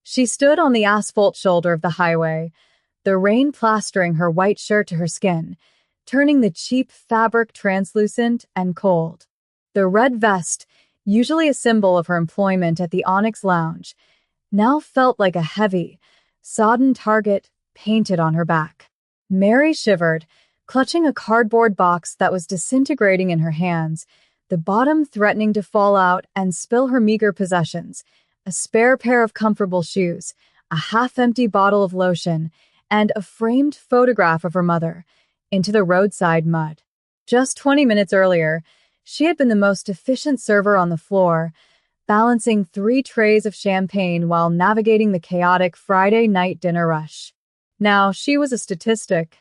She stood on the asphalt shoulder of the highway, the rain plastering her white shirt to her skin, turning the cheap fabric translucent and cold. The red vest, usually a symbol of her employment at the Onyx Lounge, now felt like a heavy, sodden target painted on her back. Mary shivered, clutching a cardboard box that was disintegrating in her hands, the bottom threatening to fall out and spill her meager possessions, a spare pair of comfortable shoes, a half-empty bottle of lotion, and a framed photograph of her mother, into the roadside mud. Just 20 minutes earlier, she had been the most efficient server on the floor, balancing 3 trays of champagne while navigating the chaotic Friday night dinner rush. Now she was a statistic,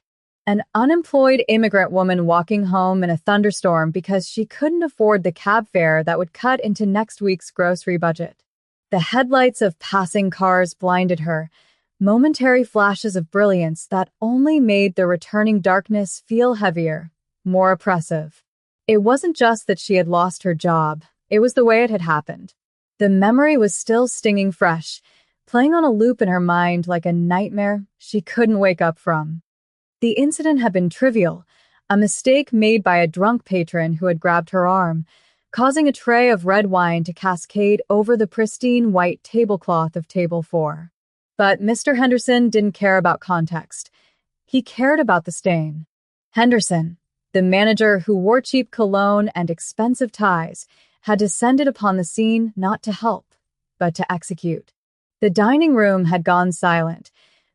an unemployed immigrant woman walking home in a thunderstorm because she couldn't afford the cab fare that would cut into next week's grocery budget. The headlights of passing cars blinded her, momentary flashes of brilliance that only made the returning darkness feel heavier, more oppressive. It wasn't just that she had lost her job, it was the way it had happened. The memory was still stinging fresh, playing on a loop in her mind like a nightmare she couldn't wake up from. The incident had been trivial, a mistake made by a drunk patron who had grabbed her arm, causing a tray of red wine to cascade over the pristine white tablecloth of table 4. But Mr. Henderson didn't care about context. He cared about the stain. Henderson, the manager who wore cheap cologne and expensive ties, had descended upon the scene not to help, but to execute. The dining room had gone silent,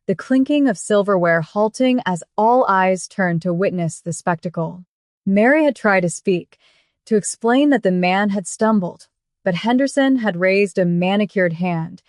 the clinking of silverware halting as all eyes turned to witness the spectacle. Mary had tried to speak, to explain that the man had stumbled, but Henderson had raised a manicured hand,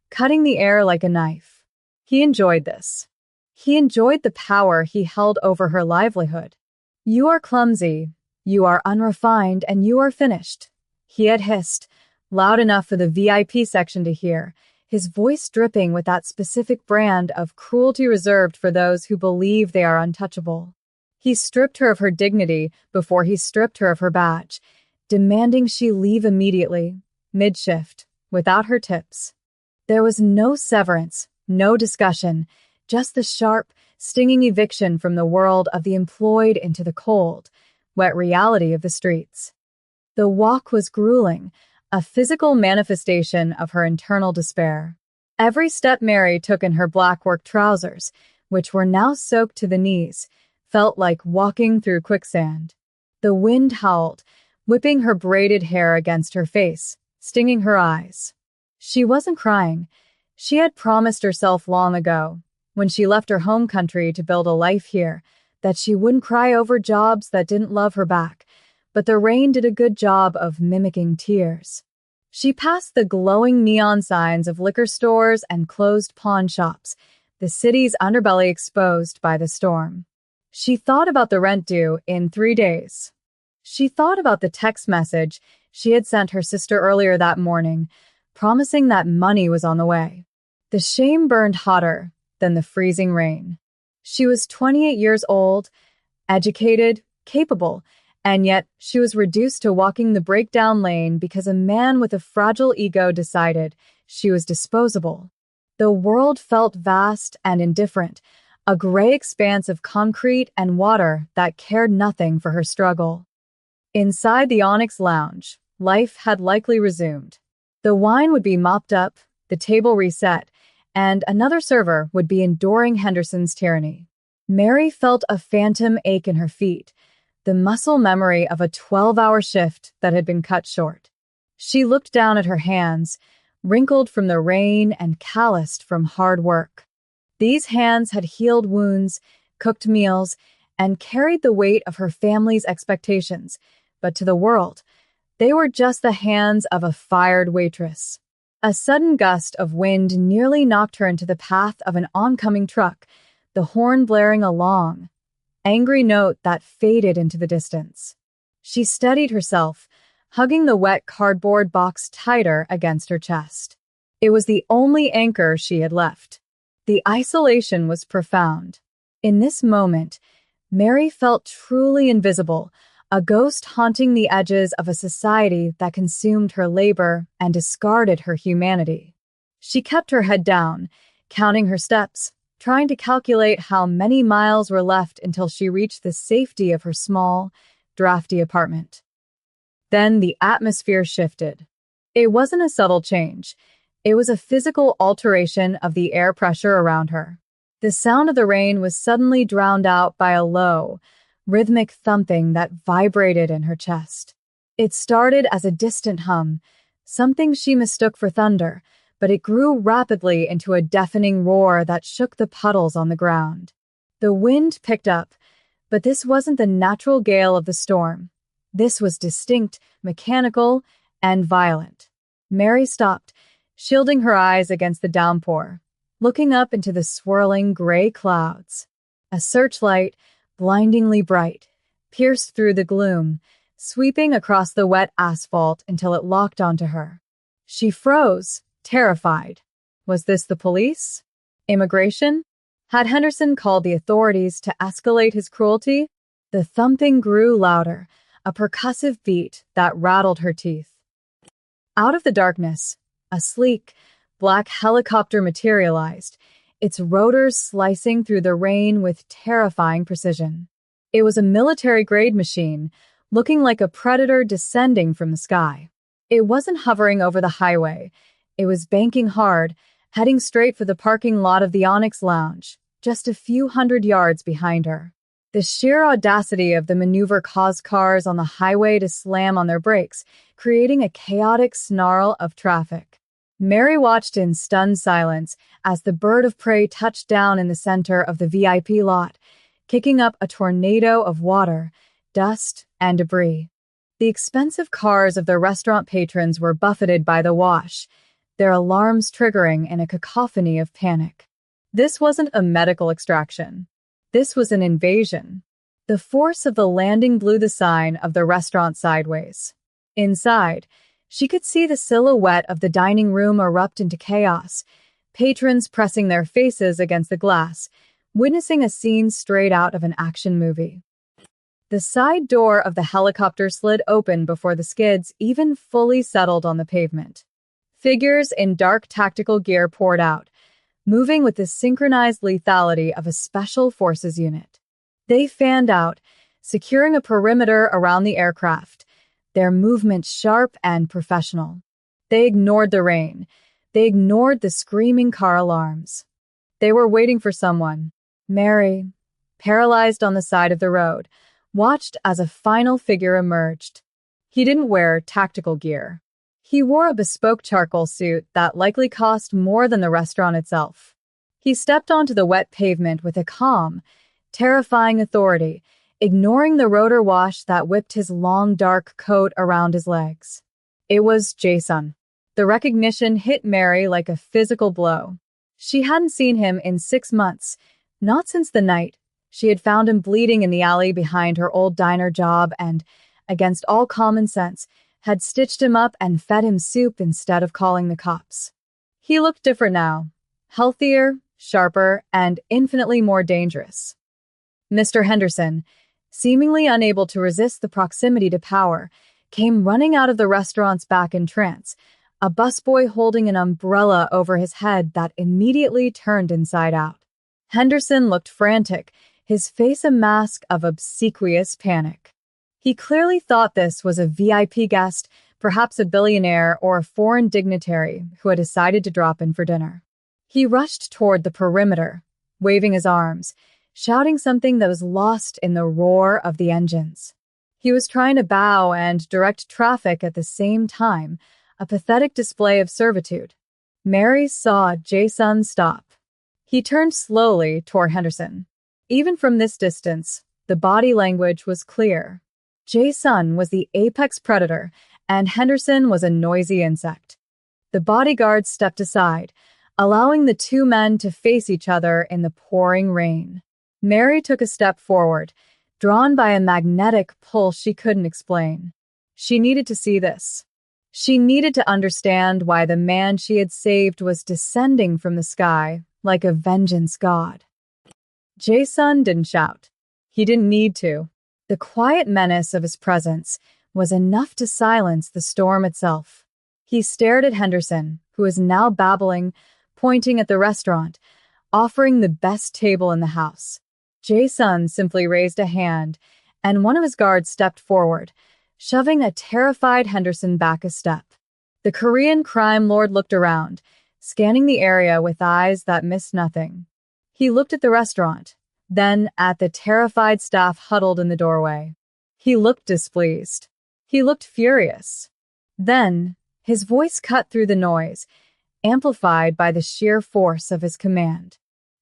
cutting the air like a knife. He enjoyed this. He enjoyed the power he held over her livelihood. "You are clumsy, you are unrefined, and you are finished," he had hissed, loud enough for the VIP section to hear, his voice dripping with that specific brand of cruelty reserved for those who believe they are untouchable. He stripped her of her dignity before he stripped her of her badge, demanding she leave immediately, mid-shift, without her tips. There was no severance, no discussion, just the sharp, stinging eviction from the world of the employed into the cold, wet reality of the streets. The walk was grueling, a physical manifestation of her internal despair. Every step Mary took in her black work trousers, which were now soaked to the knees, felt like walking through quicksand. The wind howled, whipping her braided hair against her face, stinging her eyes. She wasn't crying. She had promised herself long ago, when she left her home country to build a life here, that she wouldn't cry over jobs that didn't love her back, but the rain did a good job of mimicking tears. She passed the glowing neon signs of liquor stores and closed pawn shops, the city's underbelly exposed by the storm. She thought about the rent due in 3 days. She thought about the text message she had sent her sister earlier that morning, promising that money was on the way. The shame burned hotter than the freezing rain. She was 28 years old, educated, capable, and yet she was reduced to walking the breakdown lane because a man with a fragile ego decided she was disposable. The world felt vast and indifferent, a gray expanse of concrete and water that cared nothing for her struggle. Inside the Onyx Lounge, life had likely resumed. The wine would be mopped up, the table reset, and another server would be enduring Henderson's tyranny. Mary felt a phantom ache in her feet, the muscle memory of a 12-hour shift that had been cut short. She looked down at her hands, wrinkled from the rain and calloused from hard work. These hands had healed wounds, cooked meals, and carried the weight of her family's expectations, but to the world, they were just the hands of a fired waitress. A sudden gust of wind nearly knocked her into the path of an oncoming truck, the horn blaring a long, angry note that faded into the distance. She steadied herself, hugging the wet cardboard box tighter against her chest. It was the only anchor she had left. The isolation was profound. In this moment, Mary felt truly invisible, a ghost haunting the edges of a society that consumed her labor and discarded her humanity. She kept her head down, counting her steps, trying to calculate how many miles were left until she reached the safety of her small, drafty apartment. Then the atmosphere shifted. It wasn't a subtle change. It was a physical alteration of the air pressure around her. The sound of the rain was suddenly drowned out by a low, rhythmic thumping that vibrated in her chest. It started as a distant hum, something she mistook for thunder, but it grew rapidly into a deafening roar that shook the puddles on the ground. The wind picked up, but this wasn't the natural gale of the storm. This was distinct, mechanical, and violent. Mary stopped, shielding her eyes against the downpour, looking up into the swirling gray clouds. A searchlight, blindingly bright, pierced through the gloom, sweeping across the wet asphalt until it locked onto her. She froze, terrified. Was this the police? Immigration? Had Henderson called the authorities to escalate his cruelty? The thumping grew louder, a percussive beat that rattled her teeth. Out of the darkness, a sleek, black helicopter materialized, its rotors slicing through the rain with terrifying precision. It was a military-grade machine, looking like a predator descending from the sky. It wasn't hovering over the highway. It was banking hard, heading straight for the parking lot of the Onyx Lounge, just a few hundred yards behind her. The sheer audacity of the maneuver caused cars on the highway to slam on their brakes, creating a chaotic snarl of traffic. Mary watched in stunned silence as the bird of prey touched down in the center of the VIP lot, kicking up a tornado of water, dust, and debris. The expensive cars of the restaurant patrons were buffeted by the wash, their alarms triggering in a cacophony of panic. This wasn't a medical extraction. This was an invasion. The force of the landing blew the sign of the restaurant sideways. Inside, she could see the silhouette of the dining room erupt into chaos, patrons pressing their faces against the glass, witnessing a scene straight out of an action movie. The side door of the helicopter slid open before the skids even fully settled on the pavement. Figures in dark tactical gear poured out, moving with the synchronized lethality of a special forces unit. They fanned out, securing a perimeter around the aircraft, their movements sharp and professional. They ignored the rain. They ignored the screaming car alarms. They were waiting for someone. Mary, paralyzed on the side of the road, watched as a final figure emerged. He didn't wear tactical gear. He wore a bespoke charcoal suit that likely cost more than the restaurant itself. He stepped onto the wet pavement with a calm, terrifying authority, ignoring the rotor wash that whipped his long dark coat around his legs. It was Jason. The recognition hit Mary like a physical blow. She hadn't seen him in 6 months, not since the night she had found him bleeding in the alley behind her old diner job and, against all common sense, had stitched him up and fed him soup instead of calling the cops. He looked different now, healthier, sharper, and infinitely more dangerous. Mr. Henderson, seemingly unable to resist the proximity to power, came running out of the restaurant's back entrance, a busboy holding an umbrella over his head that immediately turned inside out. Henderson looked frantic, his face a mask of obsequious panic. He clearly thought this was a VIP guest, perhaps a billionaire or a foreign dignitary who had decided to drop in for dinner. He rushed toward the perimeter, waving his arms, shouting something that was lost in the roar of the engines. He was trying to bow and direct traffic at the same time, a pathetic display of servitude. Mary saw Jason stop. He turned slowly toward Henderson. Even from this distance, the body language was clear. Jason was the apex predator, and Henderson was a noisy insect. The bodyguard stepped aside, allowing the two men to face each other in the pouring rain. Mary took a step forward, drawn by a magnetic pull she couldn't explain. She needed to see this. She needed to understand why the man she had saved was descending from the sky like a vengeance god. Jason didn't shout. He didn't need to. The quiet menace of his presence was enough to silence the storm itself. He stared at Henderson, who was now babbling, pointing at the restaurant, offering the best table in the house. Jae-sun simply raised a hand, and one of his guards stepped forward, shoving a terrified Henderson back a step. The Korean crime lord looked around, scanning the area with eyes that missed nothing. He looked at the restaurant, then at the terrified staff huddled in the doorway. He looked displeased. He looked furious. Then, his voice cut through the noise, amplified by the sheer force of his command.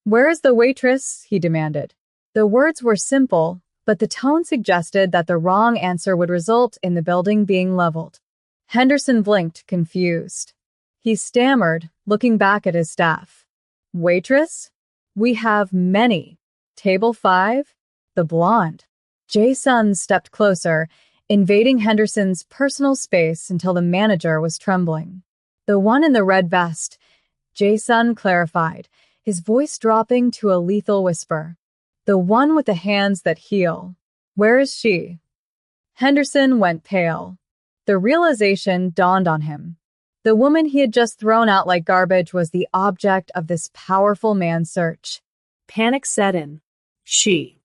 "Where is the waitress?" he demanded. The words were simple, but the tone suggested that the wrong answer would result in the building being leveled. Henderson blinked, confused. He stammered, looking back at his staff. "Waitress? We have many. Table 5? The blonde." Jae-sun stepped closer, invading Henderson's personal space until the manager was trembling. "The one in the red vest," Jae-sun clarified, his voice dropping to a lethal whisper. "The one with the hands that heal. Where is she?" Henderson went pale. The realization dawned on him. The woman he had just thrown out like garbage was the object of this powerful man's search. Panic set in. She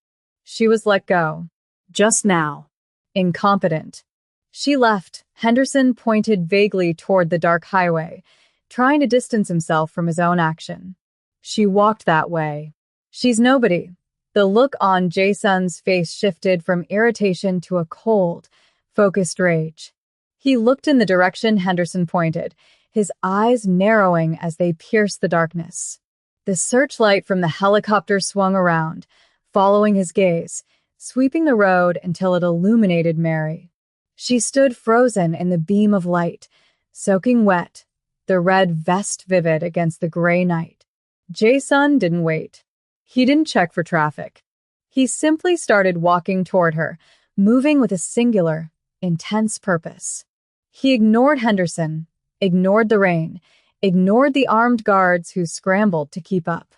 was let go. just now. Incompetent. She left. Henderson pointed vaguely toward the dark highway, trying to distance himself from his own action. "She walked that way. She's nobody." The look on Jae-sun's face shifted from irritation to a cold, focused rage. He looked in the direction Henderson pointed, his eyes narrowing as they pierced the darkness. The searchlight from the helicopter swung around, following his gaze, sweeping the road until it illuminated Mary. She stood frozen in the beam of light, soaking wet, the red vest vivid against the gray night. Jae-sun didn't wait. He didn't check for traffic. He simply started walking toward her, moving with a singular, intense purpose. He ignored Henderson, ignored the rain, ignored the armed guards who scrambled to keep up.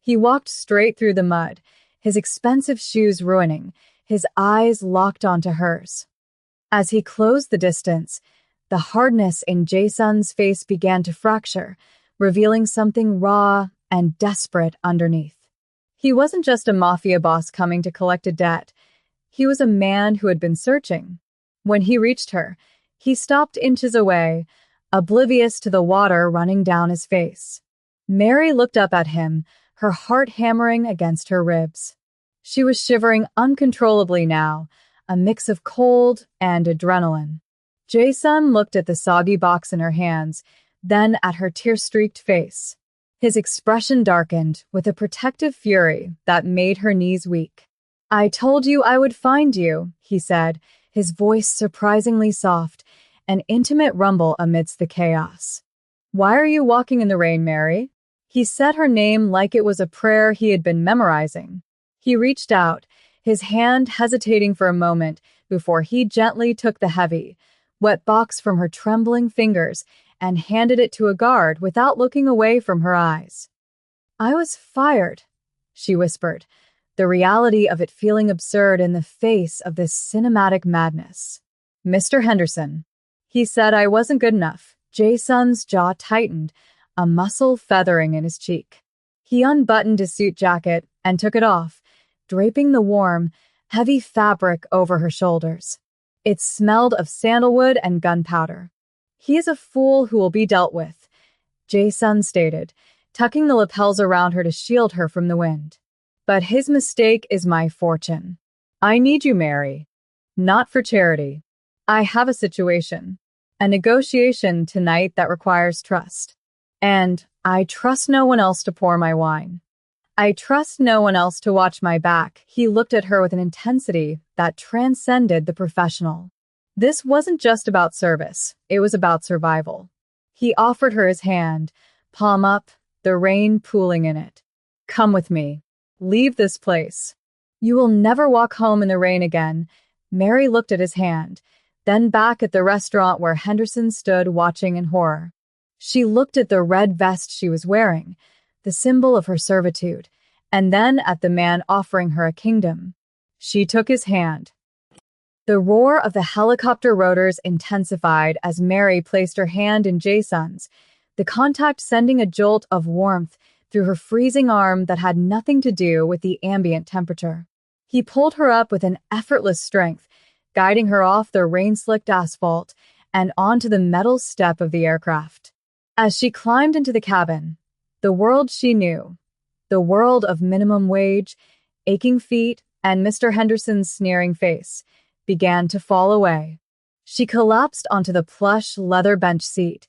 He walked straight through the mud, his expensive shoes ruining, his eyes locked onto hers. As he closed the distance, the hardness in Jae-sun's face began to fracture, revealing something raw and desperate underneath. He wasn't just a mafia boss coming to collect a debt. He was a man who had been searching. When he reached her, he stopped inches away, oblivious to the water running down his face. Mary looked up at him, her heart hammering against her ribs. She was shivering uncontrollably now, a mix of cold and adrenaline. Jae-sun looked at the soggy box in her hands, then at her tear-streaked face. His expression darkened with a protective fury that made her knees weak. "I told you I would find you," he said, his voice surprisingly soft, an intimate rumble amidst the chaos. "Why are you walking in the rain, Mary?" He said her name like it was a prayer he had been memorizing. He reached out, his hand hesitating for a moment before he gently took the heavy, wet box from her trembling fingers and handed it to a guard without looking away from her eyes. "I was fired," she whispered, the reality of it feeling absurd in the face of this cinematic madness. "Mr. Henderson." He said I wasn't good enough. Jae-sun's jaw tightened, a muscle feathering in his cheek. He unbuttoned his suit jacket and took it off, draping the warm, heavy fabric over her shoulders. It smelled of sandalwood and gunpowder. "He is a fool who will be dealt with," Jae-sun stated, tucking the lapels around her to shield her from the wind. "But his mistake is my fortune. I need you, Mary. Not for charity. I have a situation, a negotiation tonight that requires trust. And I trust no one else to pour my wine. I trust no one else to watch my back." He looked at her with an intensity that transcended the professional. This wasn't just about service, it was about survival. He offered her his hand, palm up, the rain pooling in it. "Come with me. Leave this place. You will never walk home in the rain again." Mary looked at his hand, then back at the restaurant where Henderson stood watching in horror. She looked at the red vest she was wearing, the symbol of her servitude, and then at the man offering her a kingdom. She took his hand. The roar of the helicopter rotors intensified as Mary placed her hand in Jae-sun's, the contact sending a jolt of warmth through her freezing arm that had nothing to do with the ambient temperature. He pulled her up with an effortless strength, guiding her off the rain-slicked asphalt and onto the metal step of the aircraft. As she climbed into the cabin, the world she knew, the world of minimum wage, aching feet, and Mr. Henderson's sneering face, began to fall away. She collapsed onto the plush leather bench seat,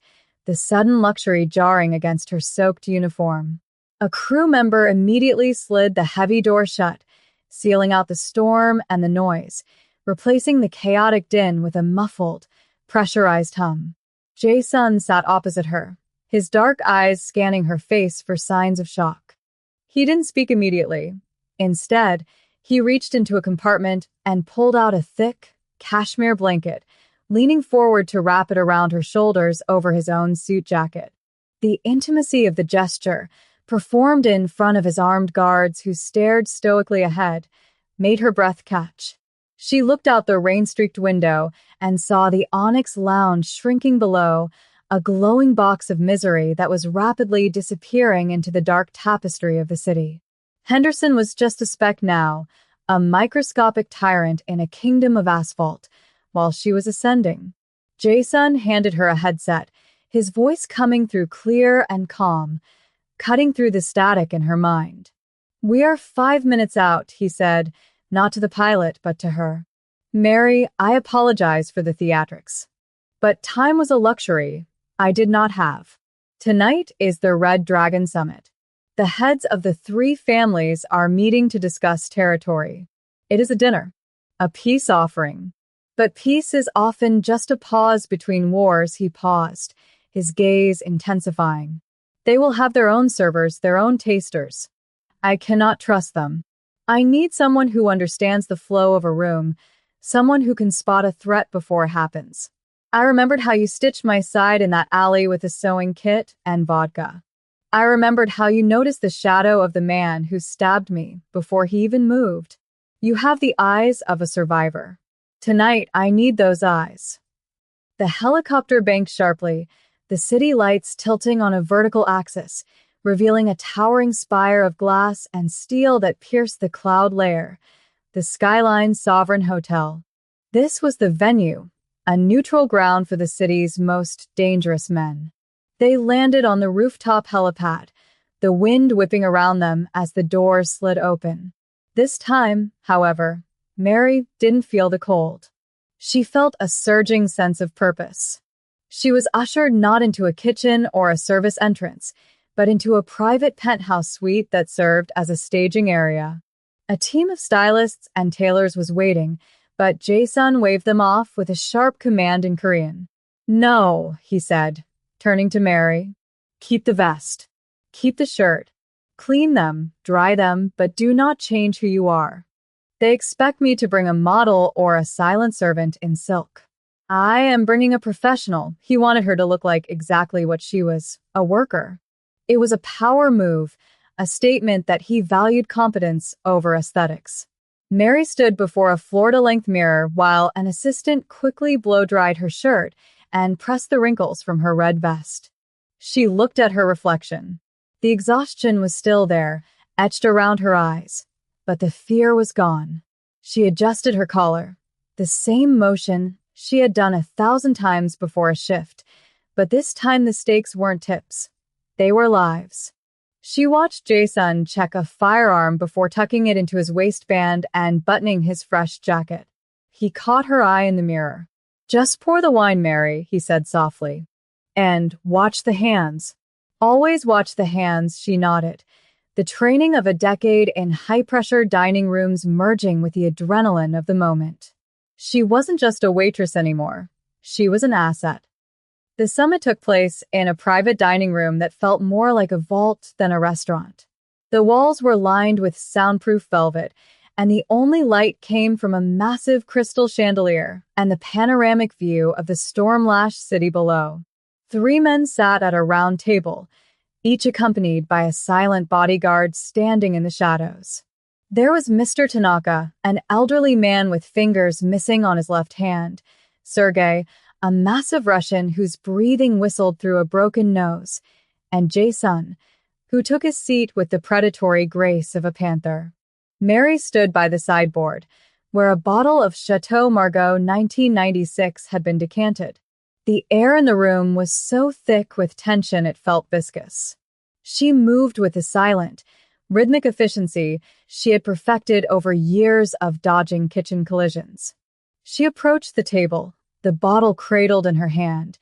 the sudden luxury jarring against her soaked uniform. A crew member immediately slid the heavy door shut, sealing out the storm and the noise, replacing the chaotic din with a muffled, pressurized hum. Jason sat opposite her, his dark eyes scanning her face for signs of shock. He didn't speak immediately. Instead, he reached into a compartment and pulled out a thick, cashmere blanket, leaning forward to wrap it around her shoulders over his own suit jacket. The intimacy of the gesture, performed in front of his armed guards who stared stoically ahead, made her breath catch. She looked out the rain-streaked window and saw the onyx lounge shrinking below, a glowing box of misery that was rapidly disappearing into the dark tapestry of the city. Henderson was just a speck now, a microscopic tyrant in a kingdom of asphalt, while she was ascending. Jason handed her a headset, his voice coming through clear and calm, cutting through the static in her mind. "We are 5 minutes out," he said, not to the pilot, but to her. "Mary, I apologize for the theatrics. But time was a luxury I did not have. Tonight is the Red Dragon Summit. The heads of the 3 families are meeting to discuss territory. It is a dinner, a peace offering. But peace is often just a pause between wars." He paused, his gaze intensifying. "They will have their own servers, their own tasters. I cannot trust them. I need someone who understands the flow of a room, someone who can spot a threat before it happens. I remembered how you stitched my side in that alley with a sewing kit and vodka. I remembered how you noticed the shadow of the man who stabbed me before he even moved. You have the eyes of a survivor. Tonight, I need those eyes." The helicopter banked sharply, the city lights tilting on a vertical axis, revealing a towering spire of glass and steel that pierced the cloud layer, the Skyline Sovereign Hotel. This was the venue, a neutral ground for the city's most dangerous men. They landed on the rooftop helipad, the wind whipping around them as the doors slid open. This time, however, Mary didn't feel the cold. She felt a surging sense of purpose. She was ushered not into a kitchen or a service entrance, but into a private penthouse suite that served as a staging area. A team of stylists and tailors was waiting, but Jason waved them off with a sharp command in Korean. "No," he said, turning to Mary. "Keep the vest. Keep the shirt. Clean them, dry them, but do not change who you are. They expect me to bring a model or a silent servant in silk. I am bringing a professional." He wanted her to look like exactly what she was, a worker. It was a power move, a statement that he valued competence over aesthetics. Mary stood before a floor-to-length mirror while an assistant quickly blow-dried her shirt and pressed the wrinkles from her red vest. She looked at her reflection. The exhaustion was still there, etched around her eyes, but the fear was gone. She adjusted her collar, the same motion she had done 1,000 times before a shift, but this time the stakes weren't tips. They were lives. She watched Jason check a firearm before tucking it into his waistband and buttoning his fresh jacket. He caught her eye in the mirror. "Just pour the wine, Mary," he said softly. "And watch the hands. Always watch the hands," she nodded, the training of a decade in high-pressure dining rooms merging with the adrenaline of the moment. She wasn't just a waitress anymore. She was an asset. The summit took place in a private dining room that felt more like a vault than a restaurant. The walls were lined with soundproof velvet, and the only light came from a massive crystal chandelier and the panoramic view of the storm-lashed city below. 3 men sat at a round table, each accompanied by a silent bodyguard standing in the shadows. There was Mr. Tanaka, an elderly man with fingers missing on his left hand, Sergei, a massive Russian whose breathing whistled through a broken nose, and Jae-sun, who took his seat with the predatory grace of a panther. Mary stood by the sideboard, where a bottle of Chateau Margaux 1996 had been decanted. The air in the room was so thick with tension it felt viscous. She moved with a silent, rhythmic efficiency she had perfected over years of dodging kitchen collisions. She approached the table, the bottle cradled in her hand,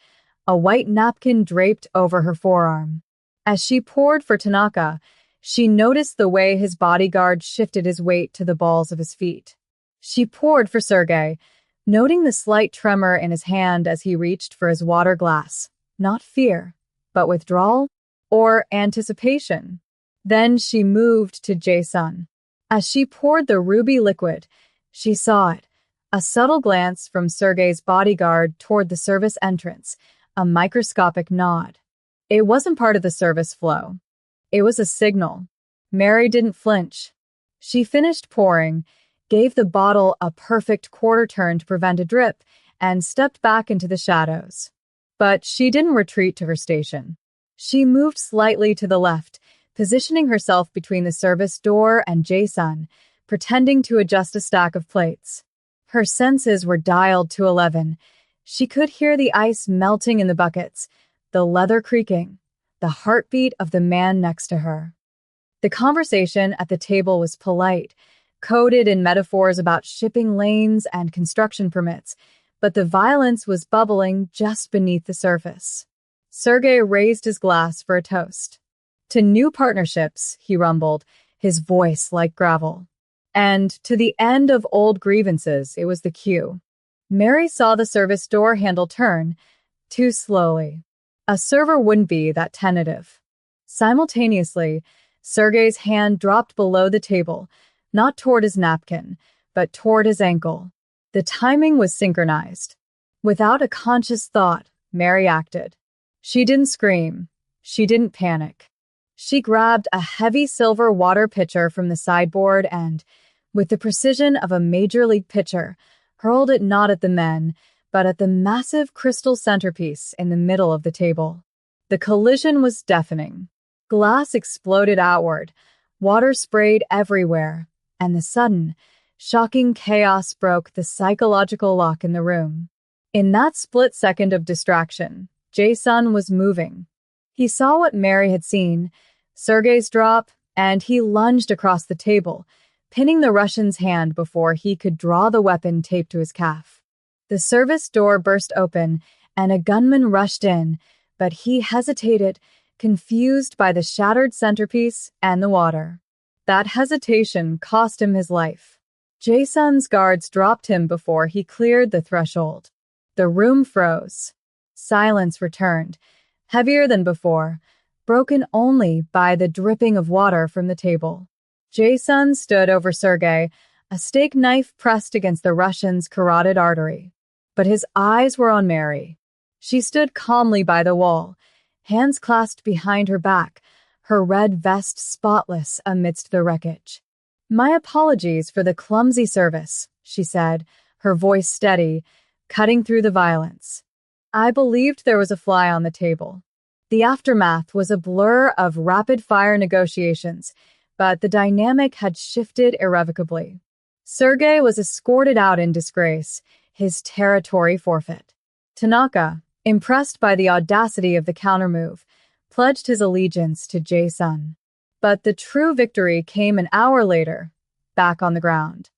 a white napkin draped over her forearm. As she poured for Tanaka, she noticed the way his bodyguard shifted his weight to the balls of his feet. She poured for Sergei, noting the slight tremor in his hand as he reached for his water glass. Not fear, but withdrawal or anticipation. Then she moved to Jae-sun. As she poured the ruby liquid, she saw it, a subtle glance from Sergei's bodyguard toward the service entrance, a microscopic nod. It wasn't part of the service flow. It was a signal. Mary didn't flinch. She finished pouring, gave the bottle a perfect quarter turn to prevent a drip, and stepped back into the shadows. But she didn't retreat to her station. She moved slightly to the left, positioning herself between the service door and Jae-sun, pretending to adjust a stack of plates. Her senses were dialed to 11. She could hear the ice melting in the buckets, the leather creaking, the heartbeat of the man next to her. The conversation at the table was polite, coded in metaphors about shipping lanes and construction permits, but the violence was bubbling just beneath the surface. Sergei raised his glass for a toast. To new partnerships, he rumbled, his voice like gravel. And to the end of old grievances, it was the cue. Mary saw the service door handle turn, too slowly. A server wouldn't be that tentative. Simultaneously, Sergei's hand dropped below the table, not toward his napkin, but toward his ankle. The timing was synchronized. Without a conscious thought, Mary acted. She didn't scream. She didn't panic. She grabbed a heavy silver water pitcher from the sideboard and, with the precision of a major league pitcher, hurled it not at the men, but at the massive crystal centerpiece in the middle of the table. The collision was deafening. Glass exploded outward, water sprayed everywhere, and the sudden, shocking chaos broke the psychological lock in the room. In that split second of distraction, Jae-sun was moving. He saw what Mary had seen, Sergei's drop, and he lunged across the table, pinning the Russian's hand before he could draw the weapon taped to his calf. The service door burst open, and a gunman rushed in, but he hesitated, confused by the shattered centerpiece and the water. That hesitation cost him his life. Jae-sun's guards dropped him before he cleared the threshold. The room froze. Silence returned, heavier than before, broken only by the dripping of water from the table. Jae-sun stood over Sergei, a steak knife pressed against the Russian's carotid artery. But his eyes were on Mary. She stood calmly by the wall, hands clasped behind her back, her red vest spotless amidst the wreckage. "My apologies for the clumsy service," she said, her voice steady, cutting through the violence. "I believed there was a fly on the table." The aftermath was a blur of rapid-fire negotiations, but the dynamic had shifted irrevocably. Sergei was escorted out in disgrace, his territory forfeit. Tanaka, impressed by the audacity of the countermove, pledged his allegiance to Jae-sun. But the true victory came an hour later, back on the ground.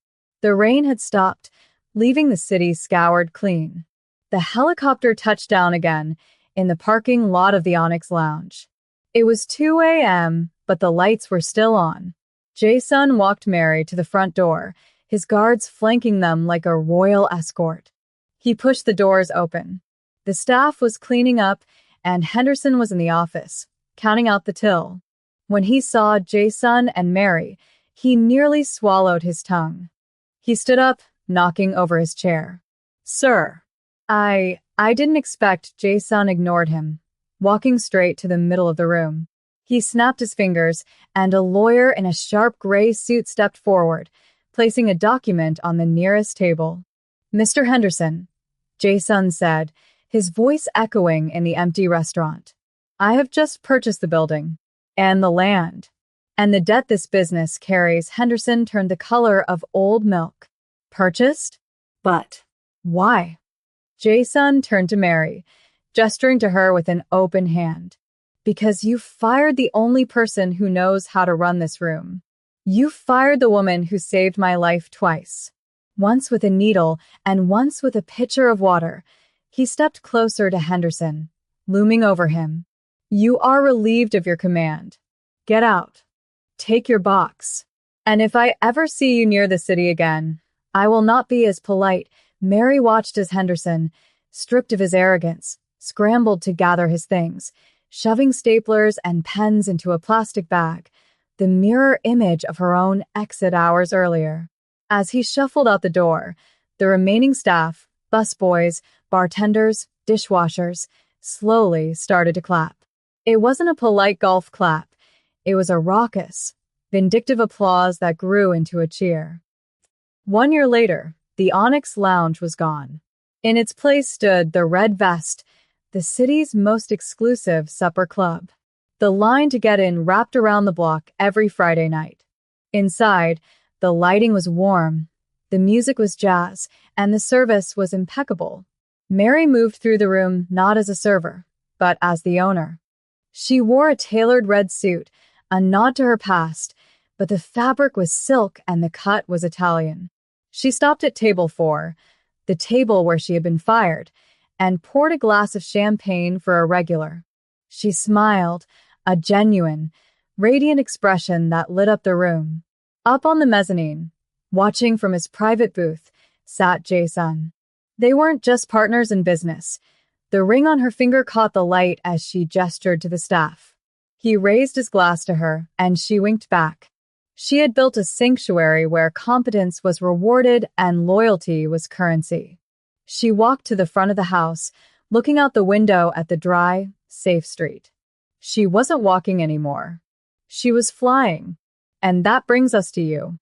The rain had stopped, leaving the city scoured clean. The helicopter touched down again in the parking lot of the Onyx Lounge. It was 2 a.m., but the lights were still on. Jae-sun walked Mary to the front door, his guards flanking them like a royal escort. He pushed the doors open. The staff was cleaning up, and Henderson was in the office, counting out the till. When he saw Jae-sun and Mary, he nearly swallowed his tongue. He stood up, knocking over his chair. "Sir." I didn't expect." Jae-sun ignored him, walking straight to the middle of the room. He snapped his fingers, and a lawyer in a sharp gray suit stepped forward, placing a document on the nearest table. "Mr. Henderson," Jae-sun said, his voice echoing in the empty restaurant. I have just purchased the building and the land and the debt this business carries. Henderson turned the color of old milk. Purchased? But Why? Jason turned to Mary, gesturing to her with an open hand. Because you fired the only person who knows how to run this room. You fired the woman who saved my life twice. Once with a needle and once with a pitcher of water. He stepped closer to Henderson, looming over him. You are relieved of your command. Get out. Take your box. And if I ever see you near the city again, I will not be as polite. Mary watched as Henderson, stripped of his arrogance, scrambled to gather his things, shoving staplers and pens into a plastic bag, the mirror image of her own exit hours earlier. As he shuffled out the door, the remaining staff, busboys, bartenders, dishwashers, slowly started to clap. It wasn't a polite golf clap. It was a raucous, vindictive applause that grew into a cheer. 1 year later, the Onyx Lounge was gone. In its place stood the Red Vest, the city's most exclusive supper club. The line to get in wrapped around the block every Friday night. Inside, the lighting was warm, the music was jazz, and the service was impeccable. Mary moved through the room not as a server, but as the owner. She wore a tailored red suit, a nod to her past, but the fabric was silk and the cut was Italian. She stopped at table 4, the table where she had been fired, and poured a glass of champagne for a regular. She smiled, a genuine, radiant expression that lit up the room. Up on the mezzanine, watching from his private booth, sat Jason. They weren't just partners in business. The ring on her finger caught the light as she gestured to the staff. He raised his glass to her, and she winked back. She had built a sanctuary where competence was rewarded and loyalty was currency. She walked to the front of the house, looking out the window at the dry, safe street. She wasn't walking anymore. She was flying. And that brings us to you.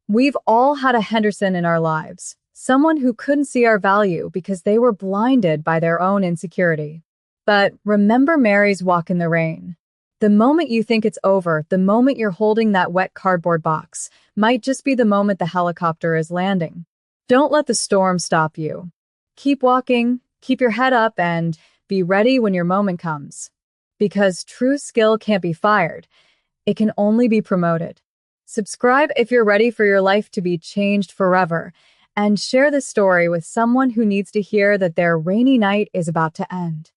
We've all had a Henderson in our lives, someone who couldn't see our value because they were blinded by their own insecurity. But remember Mary's walk in the rain. The moment you think it's over, the moment you're holding that wet cardboard box, might just be the moment the helicopter is landing. Don't let the storm stop you. Keep walking, keep your head up, and be ready when your moment comes. Because true skill can't be fired. It can only be promoted. Subscribe if you're ready for your life to be changed forever, and share this story with someone who needs to hear that their rainy night is about to end.